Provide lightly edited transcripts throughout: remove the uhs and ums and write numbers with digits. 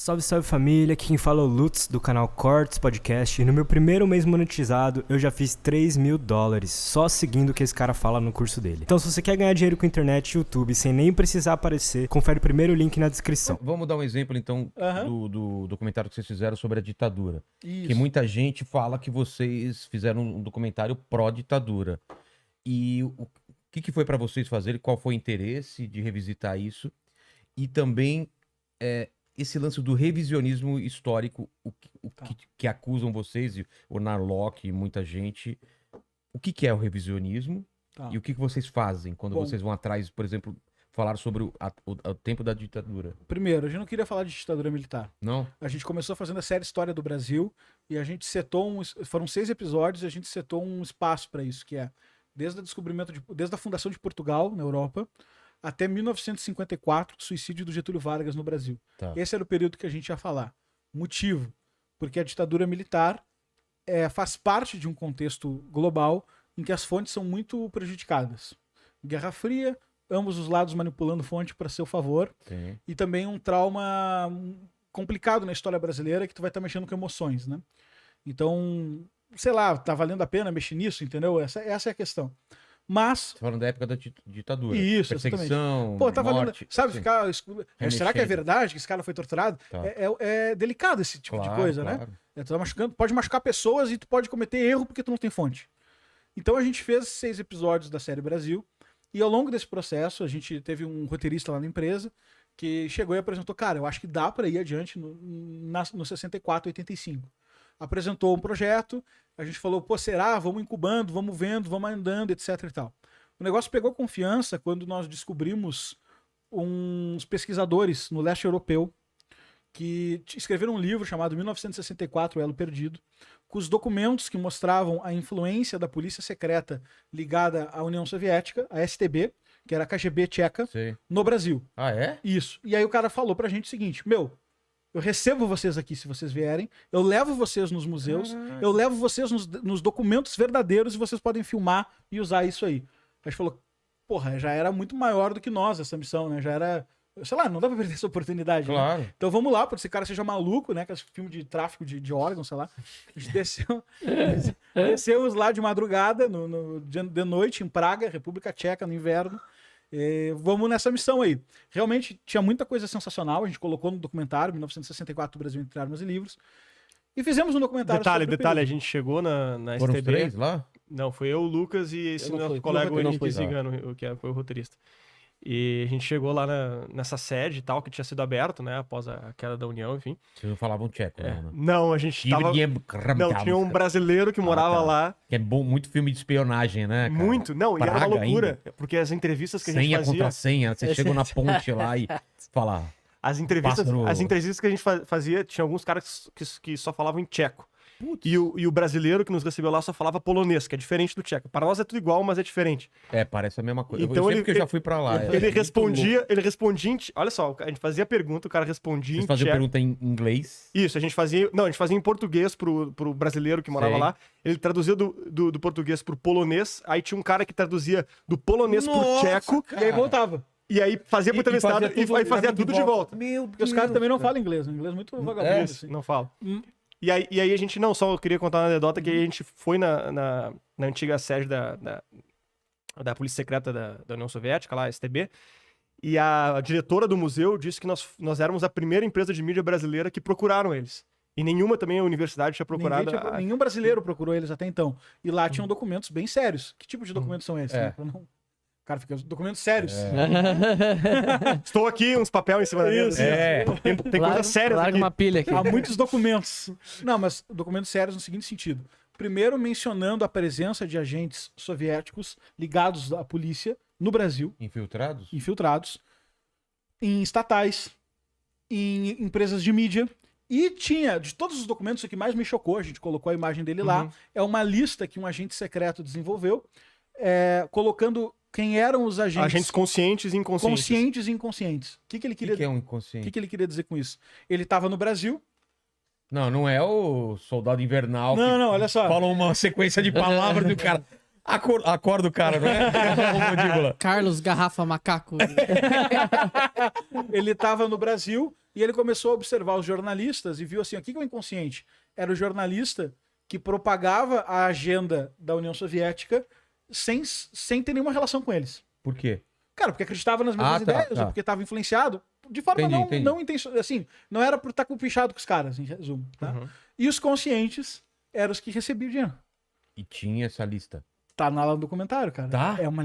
Salve, salve família, aqui quem fala é o Lutz do canal Cortes Podcast e no meu primeiro mês monetizado eu já fiz $3.000 só seguindo o que esse cara fala no curso dele. Então se você quer ganhar dinheiro com internet e YouTube sem nem precisar aparecer, confere o primeiro link na descrição. Vamos dar um exemplo então do documentário que vocês fizeram sobre a ditadura. Isso. Que muita gente fala que vocês fizeram um documentário pró-ditadura. E o que foi para vocês fazerem? Qual foi o interesse de revisitar isso? E também esse lance do revisionismo histórico, que acusam vocês, o Narlock e muita gente. O que é o revisionismo? E o que vocês fazem quando vocês vão atrás, por exemplo, falar sobre o tempo da ditadura? Primeiro, a gente não queria falar de ditadura militar. Não? A gente começou fazendo a série História do Brasil e a gente setou foram 6 episódios e a gente setou um espaço para isso, que é desde a fundação de Portugal na Europa até 1954, suicídio do Getúlio Vargas no Brasil. Tá. Esse era o período que a gente ia falar. Motivo, porque a ditadura militar faz parte de um contexto global em que as fontes são muito prejudicadas. Guerra Fria, ambos os lados manipulando fonte para seu favor. Sim. E também um trauma complicado na história brasileira que tu vai estar mexendo com emoções, né? Então, sei lá, tá valendo a pena mexer nisso, entendeu? Essa é a questão. Mas... Você tá falando da época da ditadura. Isso, perseguição, pô, tá valendo... morte. Sabe, Sim. ficar... Será que é Remexendo. verdade que esse cara foi torturado? Tá. É delicado esse tipo de coisa, né? Claro. Tu tá machucando, pode machucar pessoas e tu pode cometer erro porque tu não tem fonte. Então a gente fez 6 episódios da série Brasil e ao longo desse processo a gente teve um roteirista lá na empresa que chegou e apresentou, cara, eu acho que dá para ir adiante no 64, 85. Apresentou um projeto, a gente falou, pô, será? Vamos incubando, vamos vendo, vamos andando, etc e tal. O negócio pegou confiança quando nós descobrimos uns pesquisadores no leste europeu que escreveram um livro chamado 1964, Elo Perdido, com os documentos que mostravam a influência da polícia secreta ligada à União Soviética, a STB, que era a KGB tcheca, Sei. no Brasil. Ah, é? Isso. E aí o cara falou pra gente o seguinte, eu recebo vocês aqui se vocês vierem, eu levo vocês nos museus, eu levo vocês nos documentos verdadeiros e vocês podem filmar e usar isso aí. A gente falou, porra, já era muito maior do que nós essa missão, né? Já era, sei lá, não dá pra perder essa oportunidade. Claro. Né? Então vamos lá, porque esse cara seja maluco, né? Que é esse filme de tráfico de órgãos, sei lá. A gente descemos lá de madrugada, de noite, em Praga, República Tcheca, no inverno. Vamos nessa missão aí. Realmente tinha muita coisa sensacional, a gente colocou no documentário, 1964, o Brasil entre Armas e Livros. E fizemos um documentário Detalhe, a gente chegou na Foram os STB. 3 lá? Não, foi eu, o Lucas e esse não nosso fui. colega, o Eu não Henrique fui. Zigano, foi o roteirista. E a gente chegou lá nessa sede e tal, que tinha sido aberto, né, após a queda da União, enfim. Vocês não falavam tcheco, não, né? Não, a gente tava... Não, tinha um brasileiro que morava lá. Que é bom, muito filme de espionagem, né, cara? Muito, não, e era uma Praga loucura, porque as entrevistas que a gente Senha fazia... contra senha, você chega na ponte lá e fala... As entrevistas que a gente fazia, tinha alguns caras que só falavam em tcheco. E o brasileiro que nos recebeu lá só falava polonês, que é diferente do tcheco. Para nós é tudo igual, mas é diferente. Parece a mesma coisa. Então Eu sempre que eu já fui pra lá. Ele respondia em... Olha só, a gente fazia a pergunta, o cara respondia Vocês em faziam tcheco. pergunta em inglês? Isso, a gente fazia em português pro brasileiro que morava Sei. lá. Ele traduzia do português pro polonês. Aí tinha um cara que traduzia do polonês pro tcheco. E aí voltava. E aí fazia pro entrevistado e fazia tudo de volta. Meu Porque os caras também não falam inglês, um inglês muito vagabundo. Assim. Não fala. E aí a gente, só eu queria contar uma anedota que a gente foi na antiga sede da Polícia Secreta da União Soviética, lá, a STB, e a diretora do museu disse que nós éramos a primeira empresa de mídia brasileira que procuraram eles. E nenhuma também a universidade tinha procurado. Nenhum brasileiro procurou eles até então. E lá tinham documentos bem sérios. Que tipo de documentos são esses? Né? O cara fica, documentos sérios. Estou aqui, uns papéis em cima da mesa. Tem coisas sérias Larga aqui. uma pilha aqui. Há muitos documentos. Não, mas documentos sérios no seguinte sentido. Primeiro, mencionando a presença de agentes soviéticos ligados à polícia no Brasil, infiltrados, em estatais, em empresas de mídia. E tinha, de todos os documentos, o que mais me chocou, a gente colocou a imagem dele lá, é uma lista que um agente secreto desenvolveu, colocando quem eram os agentes... Agentes conscientes e inconscientes. Conscientes e inconscientes. O que ele queria... O que é um inconsciente? O que ele queria dizer com isso? Ele estava no Brasil... Não é o Soldado Invernal. Não, olha só. Fala uma sequência de palavras do cara. Acorda o cara, não é? Carlos Garrafa Macaco. Ele estava no Brasil E ele começou a observar os jornalistas e viu assim, o que é o inconsciente? Era o jornalista que propagava a agenda da União Soviética sem ter nenhuma relação com eles. Por quê? Cara, porque acreditava nas mesmas ideias, ou porque estava influenciado, de forma não intencional, assim, não era por estar compichado com os caras, em resumo, tá? E os conscientes eram os que recebiam dinheiro. E tinha essa lista. Tá na aula do documentário, cara. Tá? É uma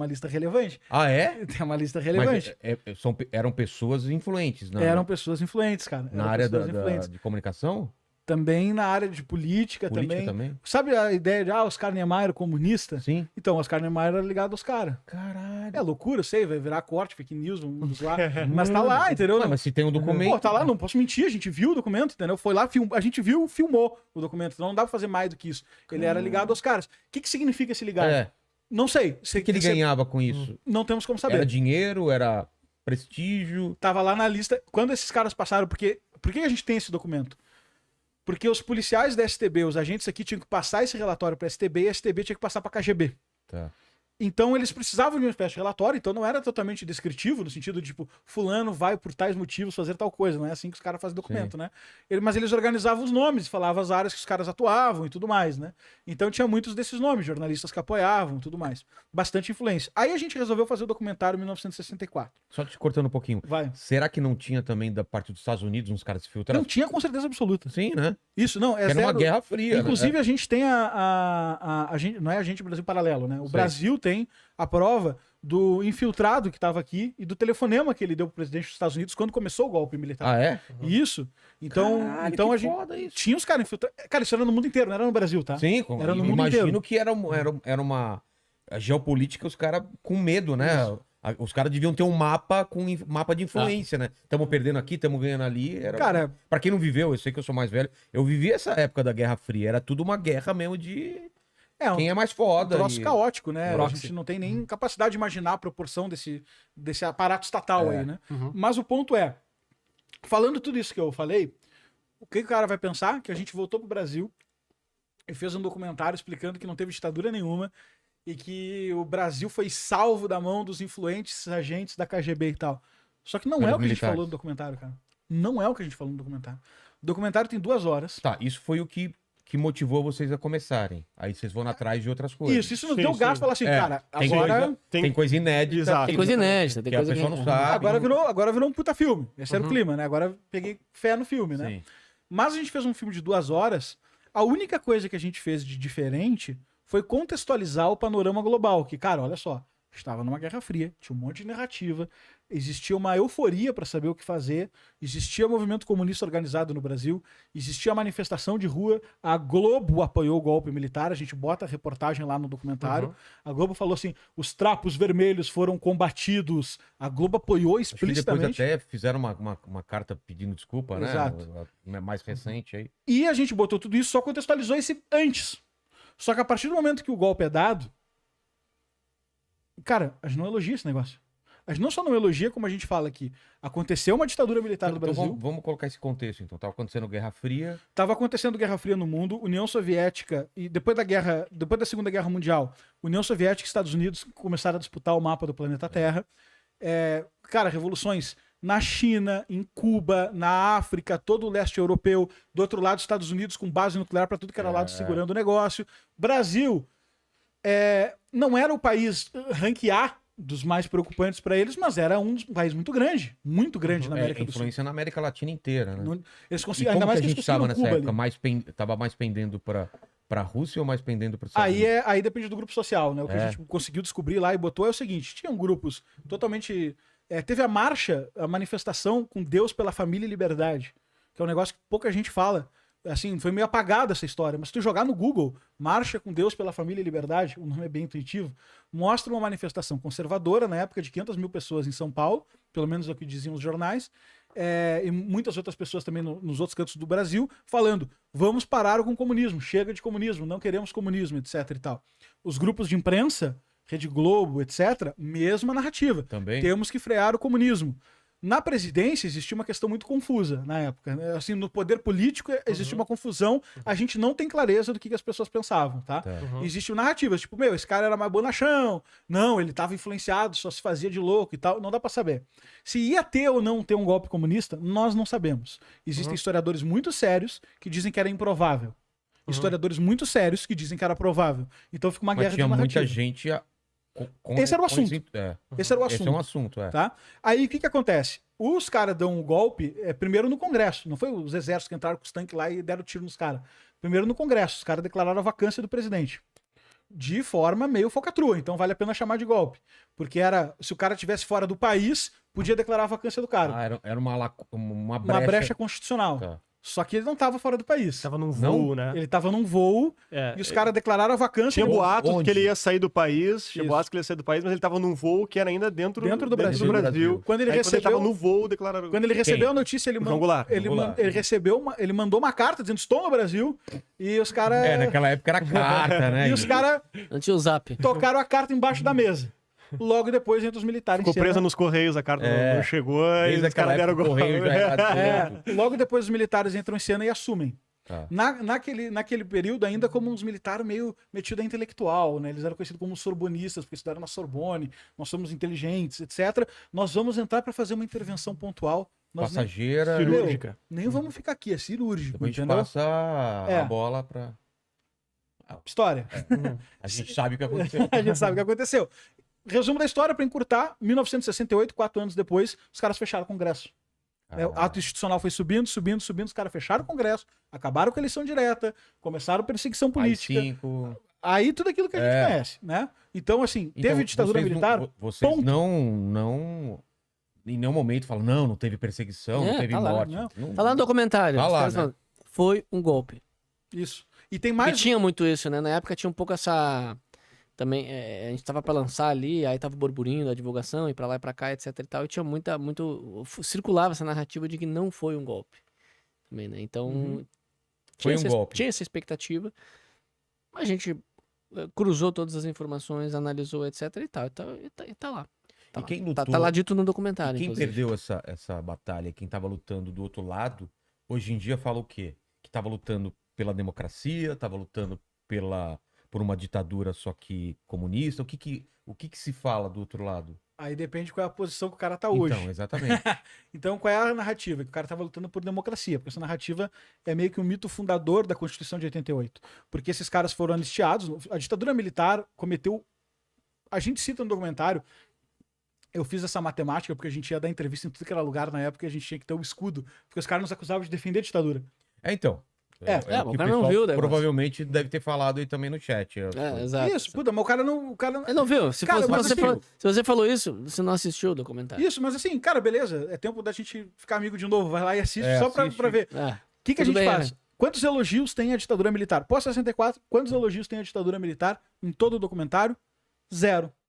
lista relevante. Ah, é? Tem uma lista relevante. Mas eram pessoas influentes, não? Eram pessoas influentes, cara. Na área de comunicação? Também na área de política também. Sabe a ideia de, Oscar Niemeyer era comunista? Sim. Então, Oscar Niemeyer era ligado aos caras. Caralho. É loucura, eu sei, vai virar corte, fake news, vamos lá. Mas tá lá, entendeu? Mas se tem um documento... Pô, tá lá, não posso mentir, a gente viu o documento, entendeu? Foi lá, a gente viu, filmou o documento, então não dá pra fazer mais do que isso. Ele era ligado aos caras. O que significa esse ligado? Não sei. O que ele ganhava com isso? Não temos como saber. Era dinheiro, era prestígio? Tava lá na lista. Quando esses caras passaram, por que a gente tem esse documento? Porque os policiais da STB, os agentes aqui, tinham que passar esse relatório para a STB e a STB tinha que passar para a KGB. Tá. Então eles precisavam de uma espécie de relatório, então não era totalmente descritivo, no sentido de, tipo, fulano vai por tais motivos fazer tal coisa, não é assim que os caras fazem documento, né? Mas eles organizavam os nomes, falavam as áreas que os caras atuavam e tudo mais, né? Então tinha muitos desses nomes, jornalistas que apoiavam e tudo mais. Bastante influência. Aí a gente resolveu fazer o documentário em 1964. Só te cortando um pouquinho. Vai. Será que não tinha também da parte dos Estados Unidos uns caras se filtrando? Não tinha com certeza absoluta. Sim, né? Isso, não, era uma guerra fria. Inclusive, né? a gente tem a gente, não é a gente Brasil Paralelo, né? O Brasil tem a prova do infiltrado que estava aqui e do telefonema que ele deu pro presidente dos Estados Unidos quando começou o golpe militar. Ah, é? Isso. Então, Caralho, então que a gente foda isso. tinha os caras infiltrados. Cara, isso era no mundo inteiro, não era no Brasil, tá? Sim, era no mundo inteiro. imagino que era uma a geopolítica, os caras com medo, né? Os caras deviam ter um mapa mapa de influência, né? Estamos perdendo aqui, estamos ganhando ali. Cara, pra quem não viveu, eu sei que eu sou mais velho, eu vivi essa época da Guerra Fria. Era tudo uma guerra mesmo de quem é mais foda. Um troço caótico, né? Proxy. A gente não tem nem capacidade de imaginar a proporção desse aparato estatal aí, né? Mas o ponto é, falando tudo isso que eu falei, o que o cara vai pensar? Que a gente voltou pro Brasil e fez um documentário explicando que não teve ditadura nenhuma e que o Brasil foi salvo da mão dos influentes agentes da KGB e tal. Só que não é o que a gente falou no documentário, cara. Não é o que a gente falou no documentário. O documentário tem 2 horas. Tá, isso foi o que motivou vocês a começarem. Aí vocês vão atrás de outras coisas. Isso nos deu gasto de falar assim, cara, tem agora... Tem coisa inédita. Exato. Tem coisa inédita, tem que coisa a pessoa não sabe. Agora virou um puta filme. Esse era o clima, né? Agora eu peguei fé no filme, né? Sim. Mas a gente fez um filme de 2 horas. A única coisa que a gente fez de diferente foi contextualizar o panorama global. Que, cara, olha só, estava numa Guerra Fria, tinha um monte de narrativa, existia uma euforia para saber o que fazer, existia movimento comunista organizado no Brasil, existia manifestação de rua, a Globo apoiou o golpe militar, a gente bota a reportagem lá no documentário, a Globo falou assim, os trapos vermelhos foram combatidos, a Globo apoiou explicitamente. Depois até fizeram uma carta pedindo desculpa, né? Exato. Mais recente aí. E a gente botou tudo isso, só contextualizou esse antes. Só que a partir do momento que o golpe é dado, cara, a gente não elogia esse negócio. A gente não só não elogia, como a gente fala que aconteceu uma ditadura militar no Brasil. Vamos colocar esse contexto, então. Tava acontecendo Guerra Fria. Tava acontecendo Guerra Fria no mundo, União Soviética, e depois da Segunda Guerra Mundial, União Soviética e Estados Unidos começaram a disputar o mapa do planeta Terra. Cara, revoluções na China, em Cuba, na África, todo o leste europeu, do outro lado, Estados Unidos com base nuclear para tudo que era lado segurando o negócio. Brasil não era o país ranquear dos mais preocupantes para eles, mas era um país muito grande na América do Sul. Influência na América Latina inteira, né? Eles E conseguiram, como ainda mais que a que gente eles estava conseguiram nessa Cuba época? ali. Tava mais pendendo para a Rússia ou mais pendendo para os Estados Aí, Unidos? aí depende do grupo social, né? O que a gente conseguiu descobrir lá e botou é o seguinte: tinham grupos totalmente. Teve a marcha, a manifestação com Deus pela família e liberdade, que é um negócio que pouca gente fala. Assim, foi meio apagada essa história, mas se tu jogar no Google, Marcha com Deus pela Família e Liberdade, o nome é bem intuitivo, mostra uma manifestação conservadora na época de 500 mil pessoas em São Paulo, pelo menos é o que diziam os jornais, e muitas outras pessoas também nos outros cantos do Brasil, falando, vamos parar com o comunismo, chega de comunismo, não queremos comunismo, etc e tal. Os grupos de imprensa, Rede Globo, etc., mesma narrativa. Também. Temos que frear o comunismo. Na presidência existia uma questão muito confusa na época, né? Assim, no poder político existia uma confusão, a gente não tem clareza do que as pessoas pensavam, tá? Existem narrativas, tipo, esse cara era mais bonachão, não, ele tava influenciado, só se fazia de louco e tal, não dá pra saber. Se ia ter ou não ter um golpe comunista, nós não sabemos. Existem historiadores muito sérios que dizem que era improvável. Historiadores muito sérios que dizem que era provável. Então fica uma Mas guerra tinha de narrativa. muita gente... Esse era o assunto. Esse era o Esse assunto. é um assunto, Tá? Aí o que acontece? Os caras dão um golpe primeiro no Congresso. Não foi os exércitos que entraram com os tanques lá e deram tiro nos caras. Primeiro no Congresso. Os caras declararam a vacância do presidente. De forma meio focatrua. Então vale a pena chamar de golpe. Porque se o cara estivesse fora do país, podia declarar a vacância do cara. Era uma Uma brecha. brecha constitucional. Tá. Só que ele não estava fora do país. Tava num voo, né? Ele estava num voo e os caras declararam a vacância. Tinha boatos Onde? que ele ia sair do país, Isso. mas ele tava num voo que era ainda dentro do Brasil. Quando ele Aí, recebeu, quando ele tava no voo, declararam... Quando ele recebeu a notícia, ele, João Goulart. ele mandou uma carta dizendo: estou no Brasil. E os caras. Naquela época era carta, né? E os caras Não tinha o Zap. tocaram a carta embaixo da mesa. Logo depois entra os militares. Ficou em cena. presa nos Correios, a carta não chegou Desde e os caras deram época, o gol. correio já era Logo depois os militares entram em cena e assumem. Tá. Naquele período, ainda como uns militares meio metidos a intelectual, né? Eles eram conhecidos como sorbonistas, porque estudaram na Sorbonne, nós somos inteligentes, etc. Nós vamos entrar para fazer uma intervenção pontual. Nós Passageira. Cirúrgica. nem vamos ficar aqui, é cirúrgico, Depois a gente entendeu? passa a bola pra... História. A gente sabe o que aconteceu. A gente sabe o que aconteceu. Resumo da história, para encurtar: 1968, 4 anos depois, os caras fecharam o Congresso. O ato institucional foi subindo, os caras fecharam o Congresso, acabaram com a eleição direta, começaram perseguição política. Aí tudo aquilo que a gente conhece, né? Então, assim, teve ditadura militar. Vocês ponto. não... Em nenhum momento falam, não teve perseguição, não teve tá lá, morte. não. Tá lá no documentário. Tá os lá, caras né? falam, foi um golpe. Isso. E tem Porque mais. tinha muito isso, né? Na época tinha um pouco essa... Também, a gente tava pra lançar ali, aí tava o burburinho da divulgação, e pra lá e pra cá, etc e tal. E tinha circulava essa narrativa de que não foi um golpe. Também, né? Então... Foi um golpe. Tinha essa expectativa. A gente cruzou todas as informações, analisou, etc e tal. E tá lá. E quem lutou, Tá lá dito no documentário, quem inclusive. perdeu essa batalha, quem tava lutando do outro lado, hoje em dia fala o quê? Que tava lutando pela democracia, tava lutando por uma ditadura só que comunista. O que se fala do outro lado? Aí depende qual é a posição que o cara tá hoje. Então, exatamente. Então, qual é a narrativa? Que o cara tava lutando por democracia, porque essa narrativa é meio que um mito fundador da Constituição de 88. Porque esses caras foram anistiados, a ditadura militar cometeu... A gente cita no documentário, eu fiz essa matemática porque a gente ia dar entrevista em tudo que era lugar na época e a gente tinha que ter o escudo, porque os caras nos acusavam de defender a ditadura. Então. o que cara não viu o negócio. provavelmente deve ter falado aí também no chat. Exato. Isso, puta, mas o cara não... Ele não viu. Se Cara, mas você assim- se você falou isso, você não assistiu o documentário. Isso, mas assim, cara, beleza, é tempo da gente ficar amigo de novo, vai lá e assiste É, só pra assiste. ver. É. O que a Tudo gente bem, faz? né? Quantos elogios tem a ditadura militar? Pós-64, quantos elogios tem a ditadura militar em todo o documentário? 0.